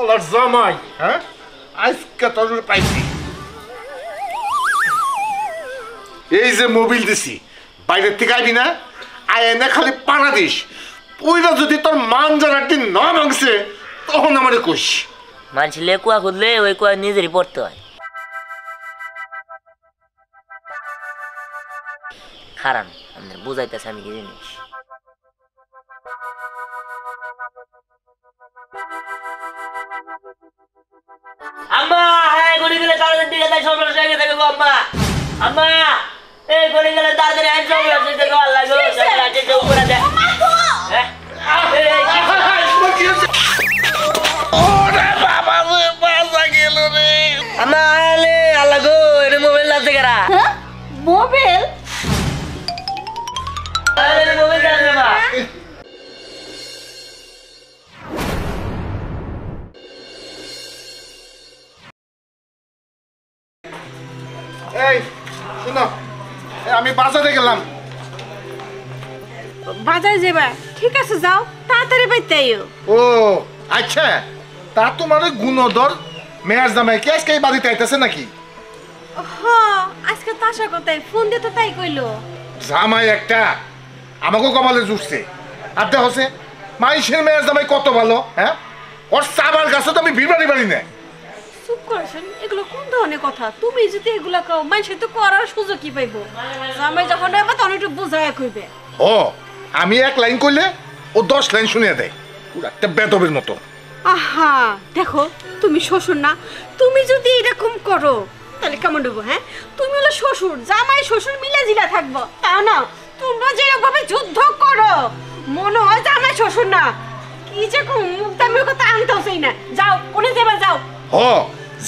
শালার জামাই হ্যাঁ আজকে তোর পাইছি এই যে মোবিল দিছি বাইরের থেকে আইবি না আয় না খালি পাড়া দিস ওইটা যদি তোর মান জানাটি না ভাঙছে তখন আমারে কইস মানুষ কুয়া খুঁজলে ওই কুয়া নিজেরই পড়তে হয় খারান আমাদের বুঝাইতেছে আমি কি জিনিস আম্মা হ্যাঁ গড়ি গেলে তাড়াতাড়ি দিকে তাই সব শেষ হয়ে গেছে আম্মা আম্মা এই গড়ি গেলে তাড়াতাড়ি আইন সব শেষ হয়ে গেছে আল্লাহ গো তাড়াতাড়ি যে উপরে দে হ্যাঁ ওরে বাবা রে বাজা গেল রে আম্মা আলে আল্লাহ গো এর মোবাইল লাগছে কেরা হ্যাঁ মোবাইল আলে মোবাইল লাগছে মা এই শুনো আমি বাজারে গেলাম বাজারে যাবা ঠিক আছে যাও তাড়াতাড়ি বাইতে আইও ও আচ্ছা তা তোমার গুণধর মেয়ার জামাই কি আজকে এই বাড়িতে আইতেছে নাকি হ্যাঁ আজকে তাশা কথাই ফোন দিয়ে তো তাই কইলো জামাই একটা আমাকেও কপালে জুটছে আর দেখছে মাইশের মেয়ার জামাই কত ভালো হ্যাঁ ওর চাবার কাছে তো আমি ভিড়বাড়ি বাড়ি না চুপ করছেন এগুলো কোন ধরনের কথা তুমি যদি এগুলা কও মানুষে তো করার সুযোগ কি পাইবো জামাই যখন আইবা তখন একটু বুঝায় কইবে ও আমি এক লাইন কইলে ও 10 লাইন শুনিয়ে দেয় পুরো একটা বেদবের মতো আহা দেখো তুমি শ্বশুর না তুমি যদি এরকম করো তাহলে কেমন দেবো হ্যাঁ তুমি হলো শ্বশুর জামাই শ্বশুর মিলে জিলা থাকবো তা না তোমরা যেরকম ভাবে যুদ্ধ করো মনে হয় জামাই শ্বশুর না কি যে মুক্তামির কথা আনতেও চাই না যাও কোনে যাবা যাও ও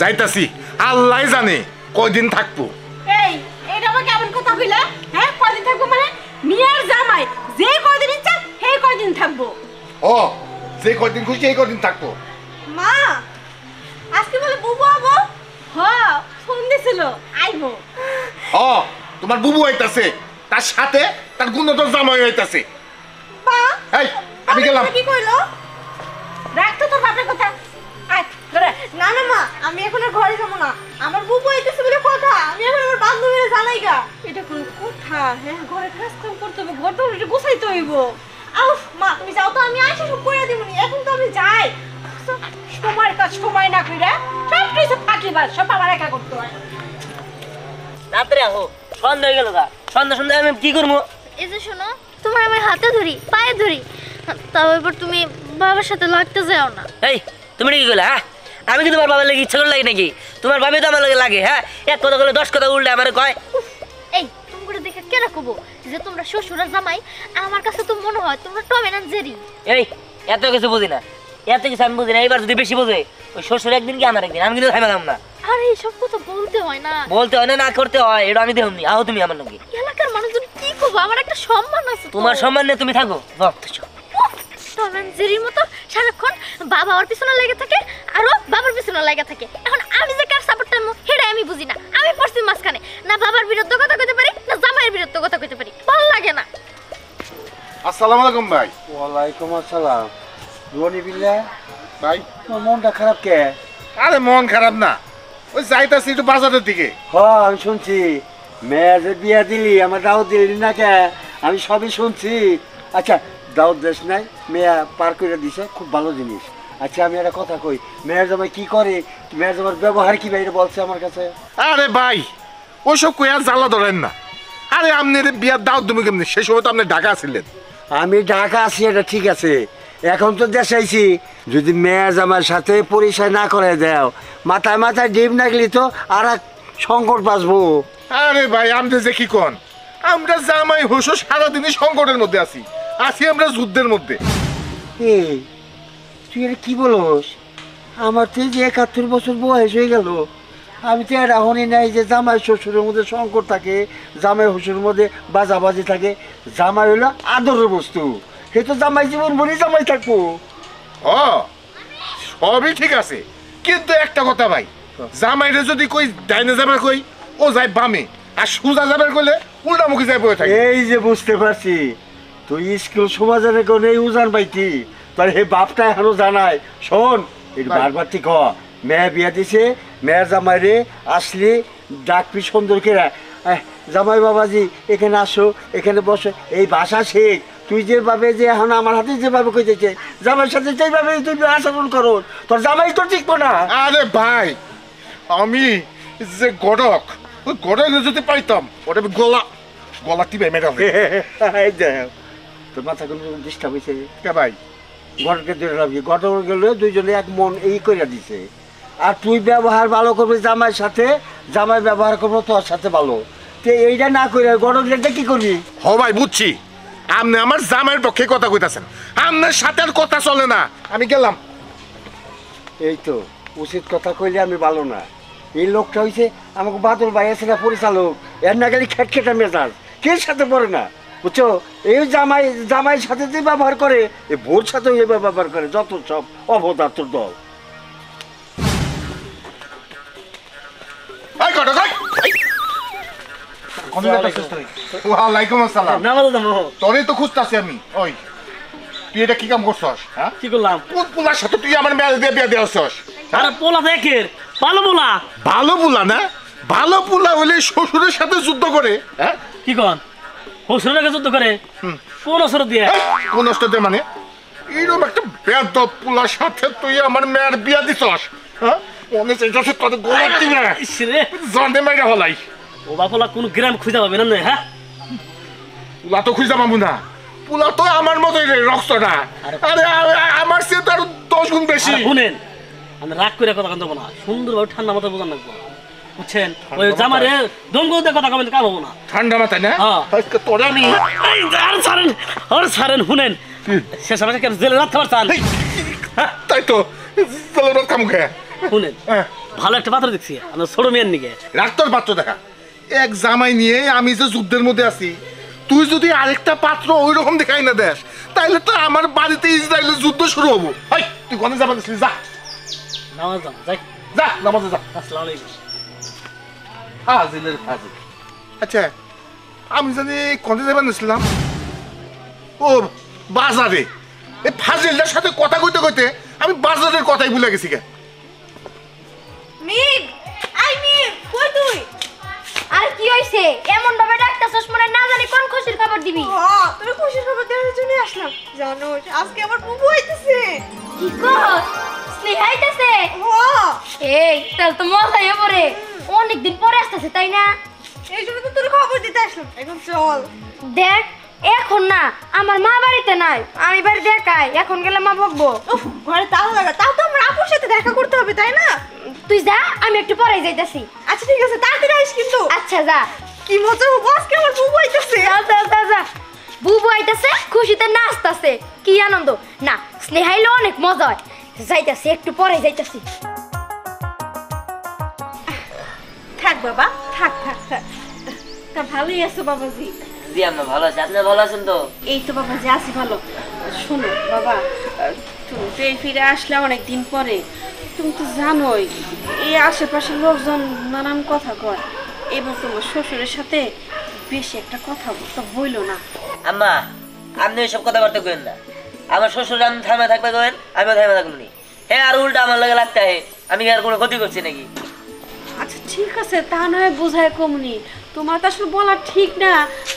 যাইতাছি আল্লাহ জানে কয়দিন থাকবো এই এটা আবার কেমন কথা কইলা হ্যাঁ কয়দিন থাকবো মানে মিয়ার জামাই যে কয়দিন ইচ্ছা সেই কয়দিন থাকবো ও যে কয়দিন খুশি এই কয়দিন থাকবো মা আজকে বলে বুবু আবো হ্যাঁ ফোন দিছিল আইবো ও তোমার বুবু আইতাছে তার সাথে তার গুণধর জামাই আইতাছে মা এই আমি গেলাম কি কইলো রাখতো তোর বাপের কথা আয় ধরে না না মা আমি এখন আর ঘরে যাবো না আমার বুবু আইতেছে বলে কথা আমি এখন আমার বান্ধবীরা জানাইগা এটা কোন কথা হ্যাঁ ঘরে কাজ কাম করতে হবে ঘর তো একটু গুছাইতে হইব আউফ মা তুমি যাও তো আমি আইসা সব করে দিবনি এখন তো আমি যাই সময়ের কাজ সময় না কইরা সব কিছু ফাঁকিবাজ সব আমার একা করতে হয় রাত্রে আহো সন্ধ্যা হয়ে গেল গা সন্ধ্যা সন্ধ্যা আমি কি করবো এই যে শোনো তোমার আমি হাতে ধরি পায়ে ধরি তাও এবার তুমি বাবার সাথে লাগতে যাও না এই তুমি কি করলে হ্যাঁ আমি কি তোমার বাবার লাগে ইচ্ছা করে লাগে নাকি তোমার বাবা তো আমার লাগে লাগে হ্যাঁ এক কথা বলে 10 কথা উল্টে আমার কয় এই তুমি করে দেখে কেন কব যে তোমরা শ্বশুর আর জামাই আমার কাছে তো মনে হয় তোমরা টম এন্ড জেরি এই এত কিছু বুঝি না এত কিছু আমি বুঝি না এবার যদি বেশি বোঝে ওই শ্বশুর একদিন কি আমার একদিন আমি কিন্তু খাইলাম না আরে এইসব কথা বলতে হয় না বলতে হয় না করতে হয় এটা আমি দেখুন আহো তুমি আমার নাকি এলাকার মানুষজন কি কব আমার একটা সম্মান আছে তোমার সম্মান নিয়ে তুমি থাকো টম এন্ড জেরির মতো সারাক্ষণ বাবা ওর পিছনে লেগে থাকে আর ও বাবার পিছনে লেগে থাকে এখন আমি যে কার সাপোর্ট টাইম হেডা আমি বুঝি না আমি পড়ছি মাঝখানে না বাবার বিরুদ্ধে কথা কইতে পারি না জামাইয়ের বিরুদ্ধে কথা কইতে পারি ভালো লাগে না আসসালামু আলাইকুম ভাই ওয়ালাইকুম আসসালাম রনি বিল্লা ভাই তোমার মনটা খারাপ কে আরে মন খারাপ না ওই যাইতাছি একটু বাজারের দিকে আমি শুনছি মেয়ের যে বিয়া দিলি আমার দাওয়াত দিলি না কে আমি সবই শুনছি আচ্ছা দাওয়াত দেশ নাই মেয়া পার করে দিছে খুব ভালো জিনিস আচ্ছা আমি একটা কথা কই মেয়ের জামাই কি করে মেয়ের জামার ব্যবহার কি বাইরে বলছে আমার কাছে আরে ভাই ওইসব কই আর জ্বালা ধরেন না আরে আপনি বিয়ার দাওয়াত দেবো কেমনি সেই সময় তো আপনি ঢাকা ছিলেন আমি ঢাকা আছি এটা ঠিক আছে এখন তো দেশাইছি যদি মেয়ের জামার সাথে পরিচয় না করে দাও মাথায় মাথায় ডিম নাগলি তো আর এক সংকট বাঁচবো আরে ভাই আপনি যে কি কন আমরা জামাই হইছো সারাদিনই সংকটের মধ্যে আছি আমরা যুদ্ধের মধ্যে এই তুই এটা কি বলস আমার তো যে 71 বছর বয়স হয়ে গেল আমি তো এটা হনই নাই যে জামাই শ্বশুরের মধ্যে সংকট থাকে জামাই শ্বশুরের মধ্যে বাজাবাজি থাকে জামাই হলো আদরের বস্তু সে তো জামাই জীবন ভরি জামাই থাকবো ও সবই ঠিক আছে কিন্তু একটা কথা ভাই জামাইরে যদি কই ডাইনে যাবার কই ও যায় বামে আর সুজা যাবার কইলে উল্টা মুখে যায় বয়ে থাকে এই যে বুঝতে পারছি তুই স্কুল সমাজের কোন এই উজান পাইতি তোর হে বাপটা এখনো জানায় শোন একটু ভাই। বারবার ঠিক হ মেয়ে বিয়া দিছে মেয়ের জামাই রে আসলে ডাকবি সুন্দর করে জামাই বাবাজি এখানে আসো এখানে বসো এই ভাষা শেখ তুই যেভাবে যে এখন আমার হাতে যেভাবে কইতেছে জামাইয়ের সাথে যেভাবে তুই আচরণ করো তোর জামাই তো ঠিক না। আরে ভাই আমি যে গড়ক ওই গড়ক যদি পাইতাম ওটা আমি গলা টিপে মেরে এই দেখ, তোর মাথা কোনো ডিস্টার্ব হয়েছে কে ভাই ঘটকে ধরে রাখবি ঘটক গেলে দুইজনে এক মন এই করে দিছে আর তুই ব্যবহার ভালো করবি জামাইয়ের সাথে জামাই ব্যবহার করবো তোর সাথে ভালো তুই এইটা না করে ঘটক রেটটা কি করবি? হ ভাই বুঝছি আপনি আমার জামাইয়ের পক্ষে কথা কইতাছেন আপনার সাথে আর কথা চলে না আমি গেলাম। এই তো উচিত কথা কইলে আমি ভালো না এই লোকটা হইছে আমাকে বাদল ভাই আছে না পরিচালক এর না গেলে খেটখেটা মেজাজ কে সাথে পড়ে না বুঝছো এই জামাইয়ের সাথে যে ব্যবহার করে এই ভোর সাথে এই ব্যবহার করে যত সব অবদার্থর দল। এই গড়ক ওয়ালাইকুম আসসালাম। নামাজ দাম তোরই তো খুঁজতাছি আমি ওই তুই এটা কি কাম করছস হ্যাঁ কি করলাম? কোন পোলার সাথে তুই আমার মেল দিয়ে বিয়ে দেওয়াছস আরে পোলা দেখের ভালো পোলা। ভালো পোলা না ভালো পোলা হলে শ্বশুরের সাথে যুদ্ধ করে হ্যাঁ কি কন শ্বশুরের যুদ্ধ করে কোন অসর দিয়ে? কোন অস্ত্রতে মানে এইরকম একটা বেদব পোলার সাথে তুই আমার মেয়ের বিয়া দিছস হ্যাঁ অনেক চাইছস তোর গোলাপ দিবে ইসরে জানে মাইরা হলাই ও বাপলা কোন গ্রাম খুঁজে পাবে না হ্যাঁ? পোলা তো খুঁজে পাবো না পোলা তো আমার মতোই রে রক্তটা আরে আমার সে তো আরো 10 গুণ বেশি। আরে শুনেন আমি রাগ করে কথা কান দেবো না সুন্দরভাবে ঠান্ডা মাথায় বোঝান লাগবো বুঝছেন ওই জামারে দঙ্গল দিয়ে কথা কবেন কাম হবো না। ঠান্ডা মাথায় না হ্যাঁ। আজকে তোরে আমি এই, আর ছাড়েন শুনেন শেষ আমাকে কেন জেলে রাখতে পারতান? এই, তাই তো চলো কাম খেয়ে শুনেন ভালো একটা পাত্র দেখছি আমরা ছোট মেয়ের নিকে রাক্তর পাত্র দেখা এক জামাই নিয়ে আমি যে যুদ্ধের মধ্যে আছি তুই যদি আরেকটা পাত্র ওই রকম দেখাই না দেশ তাইলে তো আমার বাড়িতে ইসরায়েলের যুদ্ধ শুরু হবো। হাই তুই কোনে যাবা দিছিস যা নামাজ দাম যাই যা নামাজে যা। আসসালামু আলাইকুম। হাজিলের হাজির। আচ্ছা আমি জানি কোনে যাবা নিছিলাম ও বাজারে এই ফাজিলটার সাথে কথা কইতে কইতে আমি বাজারের কথাই ভুলে গেছি কে। মিগ আই মিগ কই তুই? আর কি হইছে এমন ভাবে ডাকতাছস মনে না জানি কোন খুশির খবর দিবি। তুমি খুশির খবর দেওয়ার জন্য আসলাম জানো আজকে আমার বুবু হইতেছে। কি কস স্নেহা আইতাছে? এই তাহলে তো মজাই হবে রে অনেকদিন পরে আসতেছে তাই না? এই জন্য তো তোর খবর দিতে আসলাম এখন চল। দেখ এখন না আমার মা বাড়িতে নাই আমি বাড়িতে একাই এখন গেলে মা বকবো। উফ ঘরে তালা লাগা তাও তো আমার আপুর সাথে দেখা করতে হবে তাই না? তুই যা আমি একটু পরেই যাইতাছি। আচ্ছা ঠিক আছে তাড়াতাড়ি আইস কিন্তু। আচ্ছা যা। কি মজা হবো আজকে আমার বুবু হইতেছে। যা বুবু আইতাছে খুশিতে নাচতাছে কি আনন্দ না স্নেহাইলে অনেক মজা হয় যাইতাছি একটু পরেই যাইতাছি। থাক বাবা থাক থাক থাক তা ভালোই আছো বাবাজি? জি আমরা ভালো আছি আপনি ভালো আছেন তো? এই তো বাবাজি আছি ভালো। শোনো বাবা তুমি তো এই ফিরে আসলে অনেক দিন পরে তুমি তো জানোই এই আশেপাশের লোকজন নানান কথা কয় এবার তোমার শ্বশুরের সাথে বেশি একটা কথা বলতে হইলো না। আম্মা আপনি ওইসব কথাবার্তা করেন না আমার শ্বশুর আমি থামে থাকবে করেন আমিও থামে থাকবো নি হ্যাঁ আর উল্টা আমার লাগে লাগতে হয় আমি আর কোনো ক্ষতি করছি নাকি? আচ্ছা ঠিক আছে তা নয় বোঝায় কমনি তোমার তো আসলে বলা ঠিক না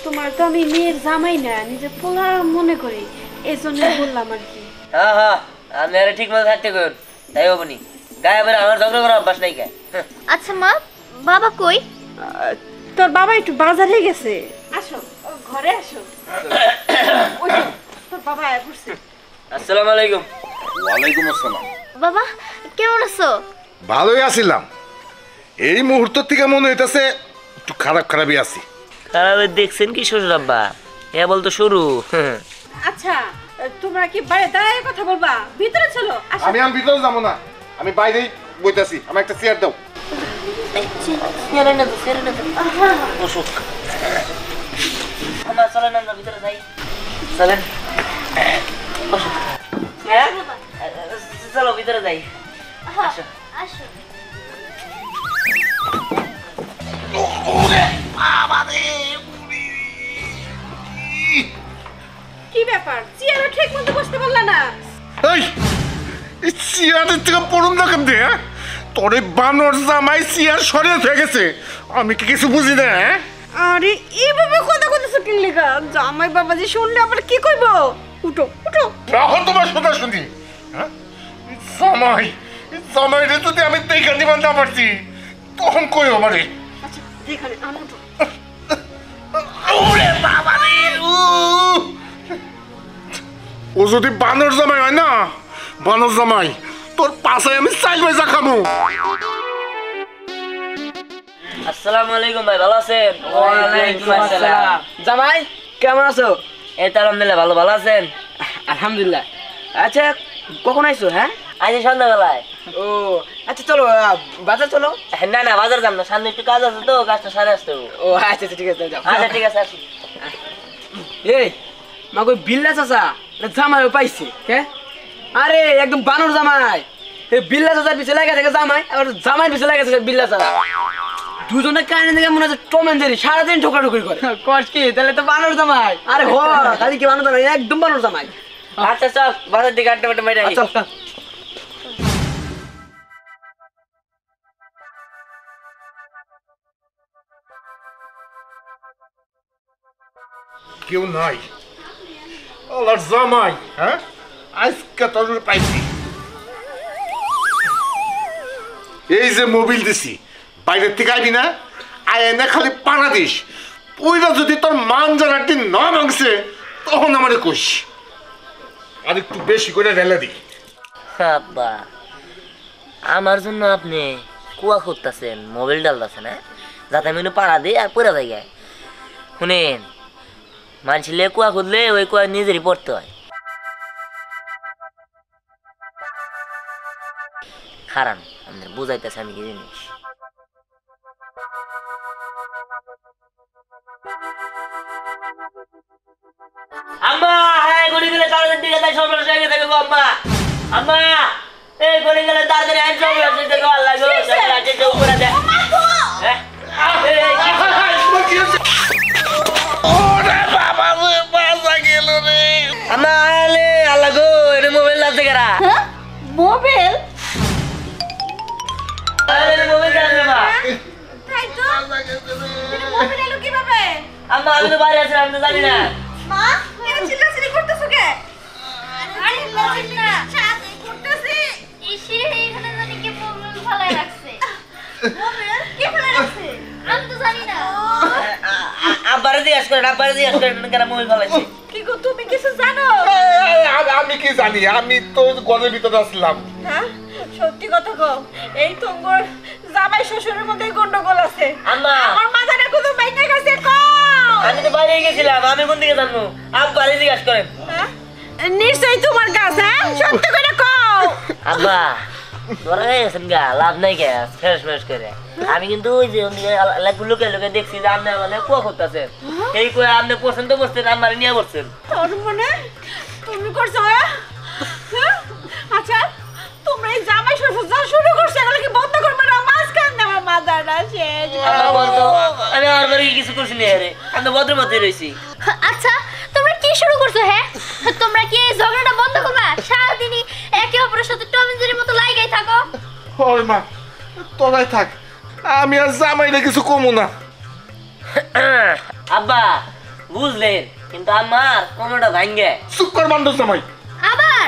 তোমার তো আমি মেয়ের জামাই না নিজে পোলার মনে করি এই জন্য বললাম আর কি। হ্যাঁ হ্যাঁ আপনি আরে ঠিক মতো থাকতে করেন তাই হবো নি গায়ে বেড়ে আমার ঝগড়া করার অভ্যাস নাই কে। আচ্ছা মা বাবা কই? তোর বাবা একটু বাজারে গেছে। আসো ঘরে আসো। ওই তো, তোর বাবা আয়া পড়ছে। আসসালামু আলাইকুম। ওয়ালাইকুম আসসালাম। বাবা কেমন আছো? ভালোই আছিলাম এই মুহূর্ত থেকে মনে হইতাছে একটু খারাপই আছি। খারাপ দেখছেন কি শ্বশুর আব্বা হ্যাঁ বলতো শুরু। আচ্ছা তোমরা কি বাইরে দাঁড়ায় কথা বলবা ভিতরে চলো। আসো। আমি ভিতরে যাবো না আমি বাইরেই বইতাছি আমার একটা চেয়ার দাও। অসুখ আমার চলেন আমরা ভিতরে যাই চলেন অসুখ হ্যাঁ চলো ভিতরে যাই আসো আসো কি ব্যাপার চেয়ারে ঠিক মতো বসতে পারলা না? এই চেয়ারের থেকে পড়ুন না কেন হ্যাঁ? তোর এই বানর জামাই চেয়ার সরিয়ে হয়ে গেছে, আমি কি কিছু বুঝি না হ্যাঁ? আরে এইভাবে কথা কইতেছো কি লেগা? জামাই বাবাজি শুনলে আবার কি কইব? উঠো উঠো। রাখো তোমার সোজা শুনি হ্যাঁ? জামাই জামাইরে যদি আমি দেখে নিবান না পারছি তখন কই আমারে। আচ্ছা এখানে আনো তো। ওরে বাবা রে, ও যদি বানর জামাই হয় না, বানর জামাই তোর পাশে আমি চাইল ভাই খামু। আসসালামু আলাইকুম ভাই, ভালো আছেন? ওয়ালাইকুম আসসালাম। জামাই কেমন আছো? এই তো আলহামদুলিল্লাহ ভালো, ভালো আছেন? আলহামদুলিল্লাহ। আচ্ছা কখন আইছো? হ্যাঁ, আজ সন্ধ্যাবেলায়। ও আচ্ছা চলো বাজার চলো। না না বাজার যাম না, সামনে একটু কাজ আছে তো, কাজটা সারে আসতে হবে। ও আচ্ছা আচ্ছা ঠিক আছে যাও। আচ্ছা ঠিক আছে আসি। এই মা কই বিল্লা চাচা জামাই পাইছে কে? আরে একদম বানর জামাই। এই বিল্লা চাচার পিছে লাগা থাকে জামাই, আর জামাই পিছে লাগা থাকে বিল্লা চাচা। দুজনে কানে দেখে মনে হচ্ছে টম এন্ড জেরি, সারাদিন ঠোকরাঠুকরি করে। কস কি তাহলে তো বানর জামাই। আরে হ খালি কি বানর জামাই, একদম বানর জামাই। আচ্ছা চল বাজার দিকে আড্ডা বাড্ডা মেরে আসি। চল চল। কেউ নাই আল্লাহর জামাই হ্যাঁ? আজকে তোর পাইছি, এই যে মোবিল দিছি বাইরের থেকে আইবি না, আয় না খালি পানা দিস, ওইটা যদি তোর মান জানার দিন না মাংসে তখন আমারে কইস, আর একটু বেশি করে ঢেলে দি। আব্বা আমার জন্য আপনি কুয়া খুঁজতেছেন, মোবাইল ডালতেছেন হ্যাঁ, যাতে আমি পাড়া দিই আর পড়ে যাই। শুনেন মানছিলে কুয়া খুঁজলে ওই কুয়া নিজেরই পড়তে হয়। খারান আমাদের বুঝাইতেছে আমি কি জিনিস। আম্মা হ্যাঁ গড়ি গেলে তাড়াতাড়ি দিকে তাই সর্বনাশ হয়ে গেছে গো আম্মা। আম্মা এই গড়ি গেলে তাড়াতাড়ি আইন সব হয়ে গেছে গো, আল্লাহ গো রাতে যে উপরে দেয় হ্যাঁ। ওরে বাবা রে, বাজা গেল রে। আম্মা আলে আল্লাহ গো এটা মোবাইল লাগছে কারা? হ্যাঁ মোবাইল? আরে মোবাইল লাগছে মা। তাই তো তুমি মোবাইল এলো কিভাবে? আম্মা আমি তো বাইরে আছি, আমি তো জানি না। মা এরা চিল্লাচিল্লি করতেছো কে? আরে মোবাইল না ছাদ করতেছি। এই সিঁড়ি এখানে জানি কে মোবাইল ফালায় রাখছে। মোবাইল কে ফেলে রাখছে? আমি তো জানি না। আব্বারে জিজ্ঞাস করেন, আব্বারে জিজ্ঞাস করেন কেন মোবাইল ফেলাইছে। কি গো তুমি কিছু জানো? আমি কি জানি, আমি তো ঘরের ভিতরে আসলাম। হ্যাঁ সত্যি কথা কও, এই তোমার জামাই শ্বশুরের মধ্যে গন্ডগোল আছে। আম্মা আমার মাথাটা কোনো বাইনা গেছে কও। আমি তো বাইরে গেছিলাম, আমি কোন দিকে জানবো? আব্বারে জিজ্ঞাস করেন। হ্যাঁ নিশ্চয়ই তোমার কাজ। হ্যাঁ সত্যি করে কও। আব্বা ধরা গেছেন গা, লাভ নাই গে ফ্রেশ ফ্রেশ করে। আমি কিন্তু ওই যে লুকে লুকে দেখছি যে আপনি মানে কুয়া করতেছেন, এই কুয়া আপনি পছন্দ করছেন, আমার নিয়ে বসছেন। তোর মনে তুমি করছো? হ্যাঁ হ্যাঁ? আচ্ছা তোমরা এই জামাই শ্বশুর যা শুরু করছো এগুলো কি বন্ধ করবে না? মাঝখান দিয়ে আমার মাথাটা শেষ। আম্মা বলতো আমি আমার বাড়ি কিছু করছি না রে, আমি তো ভদ্র মধ্যে রয়েছি। আচ্ছা তোমরা কি শুরু করছো? হ্যাঁ তোমরা কি এই ঝগড়াটা বন্ধ করবা? সারাদিনই একে অপরের সাথে টম এন্ড জেরির মতো লাগাই থাকো। ওরে মা তোরাই থাক, আমি আর জামাইলে কিছু কমু না। আব্বা বুঝলেন, কিন্তু আমার কোমরটা ভাঙ্গে। চুপ কর বান্ধব জামাই। আবার